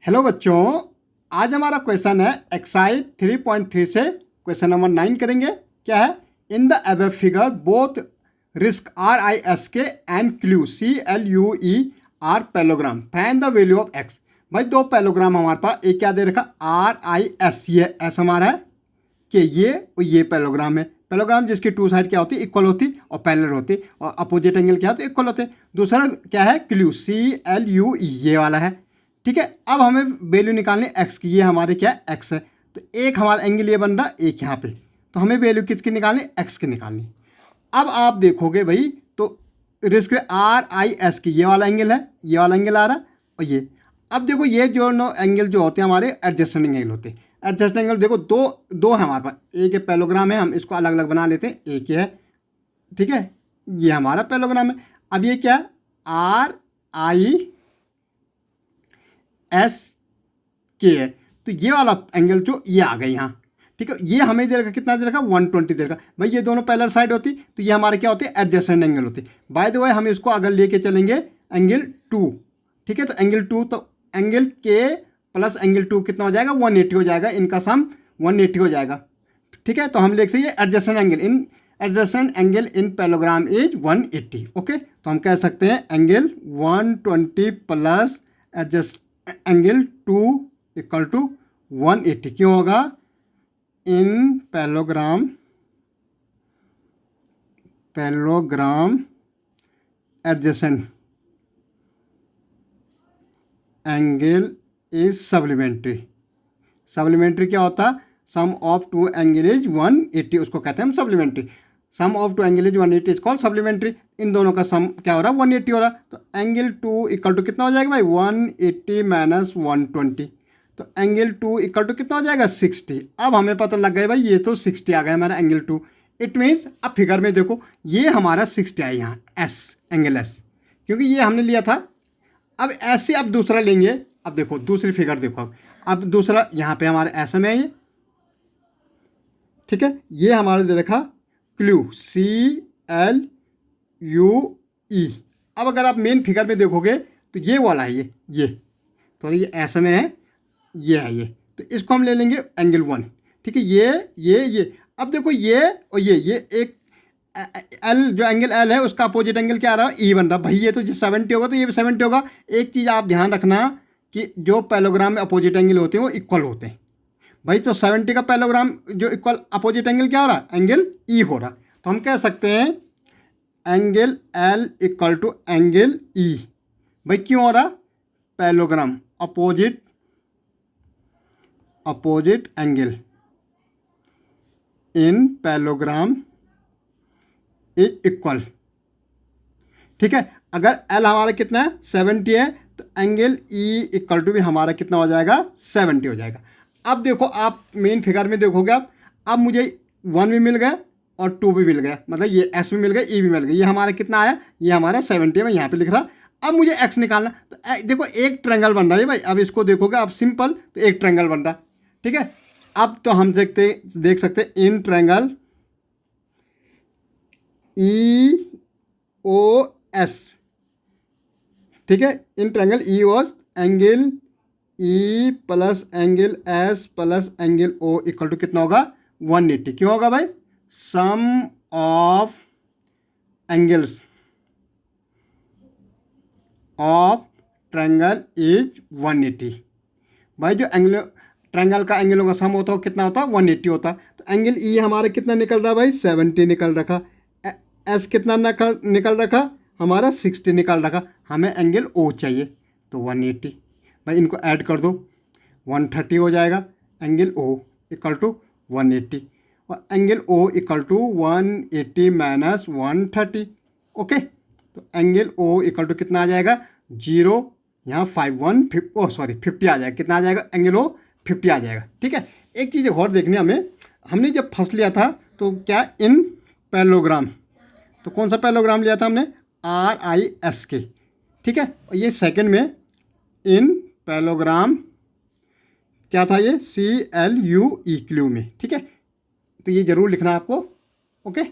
Hello बच्चों, आज हमारा क्वेश्चन है एक्सरसाइज 3.3 से क्वेश्चन नंबर 9 करेंगे। क्या है? In the above figure both risk RISK and clue CLUE are parallelogram, find the value of x. भाई दो पैलोग्राम हमारे पास, एक क्या दे रखा RIS, ये एस हमारा है कि ये पैलोग्राम है। पैलोग्राम जिसकी टू साइड क्या होती है, इक्वल होती और पैरेलल होती, और अपोजिट एंगल क्या होते हैं, इक्वल होते। दूसरा क्या है, क्लू CLUE, ये वाला है। ठीक है, अब हमें वैल्यू निकालनी एक्स की, ये हमारे क्या एक्स है। तो एक हमारा एंगल ये बन रहा, एक यहाँ पे, तो हमें वैल्यू किसकी निकालनी, एक्स की निकालनी। अब आप देखोगे भाई, तो रिस्क RIS की ये वाला एंगल है, ये वाला एंगल आ रहा और ये। अब देखो ये जो एंगल जो होते हैं हमारे एडजस्टेंट एंगल होते हैं। एडजस्टेंट एंगल देखो दो है हमारे पास, एक पैलोग्राम है, हम इसको अलग अलग बना लेते हैं, एक है। ठीक है, ये हमारा पैलोग्राम है। अब ये क्या RIS है, तो ये वाला एंगल जो ये आ गया यहाँ। ठीक है, ये हमें दे रखा, कितना दे रखा, 120 दे रखा। भाई ये दोनों पैरेलल साइड होती तो ये हमारे क्या होते, एडजस्टेंट एंगल होते। बाय द वे हम इसको अगर लेके चलेंगे एंगल 2, ठीक है, तो एंगल 2, तो एंगल के प्लस एंगल 2 कितना हो जाएगा, 180 हो जाएगा, इनका सम 180 हो जाएगा। ठीक है, तो हम लिख सकते adjacent angle in parallelogram is 180। Okay, तो हम कह सकते हैं angle 120 plus adjacent angle 2 equal to 180। क्यों होगा, in parallelogram adjacent angle is supplementary. Supplementary क्या होता, sum of two angle is 180, उसको कहते हैं हम supplementary. Sum of two angle is 180 is called supplementary. इन दोनों का सम क्या हो रहा है, 180 हो रहा। तो एंगल 2 इक्वल टू कितना हो जाएगा भाई, 180 माइनस 120, तो एंगल 2 इक्वल टू कितना हो जाएगा, 60। अब हमें पता लग गया भाई ये तो 60 आ गया हमारा एंगल 2। इट मीन्स अब फिगर में देखो ये हमारा 60 आया यहाँ, एस एंगल एस, क्योंकि ये हमने लिया था। अब ऐसे अब दूसरा लेंगे। अब देखो दूसरी फिगर देखो, अब दूसरा यहाँ पे हमारे ऐसा में है ये। ठीक है, ये हमारे दे रखा क्लू CLUE। अब अगर आप मेन फिगर में देखोगे तो ये वाला है, ये तो ये ऐसे में है, ये है ये, तो इसको हम ले लेंगे एंगल 1। ठीक है, ये अब देखो ये और ये एक एल, जो एंगल एल है उसका अपोजिट एंगल क्या आ रहा है, ई बन रहा। भाई ये तो 70 होगा तो ये भी 70 होगा। एक चीज़ आप ध्यान रखना कि जो पैलोग्राम में अपोजिट एंगल होते हैं वो इक्वल होते हैं। भाई तो 70 का पैलोग्राम जो इक्वल अपोजिट एंगल क्या हो रहा है, एंगल ई हो रहा। तो हम कह सकते हैं angle L equal to angle E. भाई क्यों हो रहा, parallelogram opposite angle in parallelogram is equal. ठीक है, अगर एल हमारा कितना है, 70 है, तो एंगल ई इक्वल टू भी हमारा कितना हो जाएगा, 70 हो जाएगा। अब देखो आप मेन फिगर में देखोगे आप, अब मुझे 1 भी मिल गया और 2 भी मिल गया, मतलब ये एस भी मिल गया, ई भी मिल गया। ये हमारा कितना आया, ये हमारा 70 है, मैं यहाँ पे लिख रहा। अब मुझे एक्स निकालना, तो देखो एक ट्रायंगल बन रहा है भाई। अब इसको देखोगे आप सिंपल, तो एक ट्रायंगल बन रहा। ठीक है, अब तो हम देख सकते इन ट्रायंगल EOS। ठीक है, in triangle EOS angle E plus angle S plus angle O equal to कितना होगा, 180। क्यों होगा भाई, sum of angles of triangle is 180। भाई जो एंगल ट्रायंगल का एंगलों का सम होता है कितना होता है, 180 होता। तो एंगल ई हमारा कितना निकल रहा है भाई, 70 निकल रखा। एस कितना निकल रखा हमारा, 60 निकल रखा। हमें एंगल ओ चाहिए, तो 180। भाई इनको ऐड कर दो, 130 हो जाएगा। एंगल ओ इक्वल टू 180 और angle O equal to 180 minus 130। Okay, तो एंगल ओ इक्वल टू कितना आ जाएगा, 0, यहाँ 50 आ जाएगा। कितना आ जाएगा, एंगल ओ 50 आ जाएगा। ठीक है, एक चीज़ और देखने हमें, हमने जब फर्स्ट लिया था तो क्या इन पैलोग्राम, तो कौन सा पैलोग्राम लिया था हमने, RISK। ठीक है, और ये सेकंड में इन पैलोग्राम क्या था, ये CLUE क्लू में। ठीक है, तो ये ज़रूर लिखना है आपको। ओके।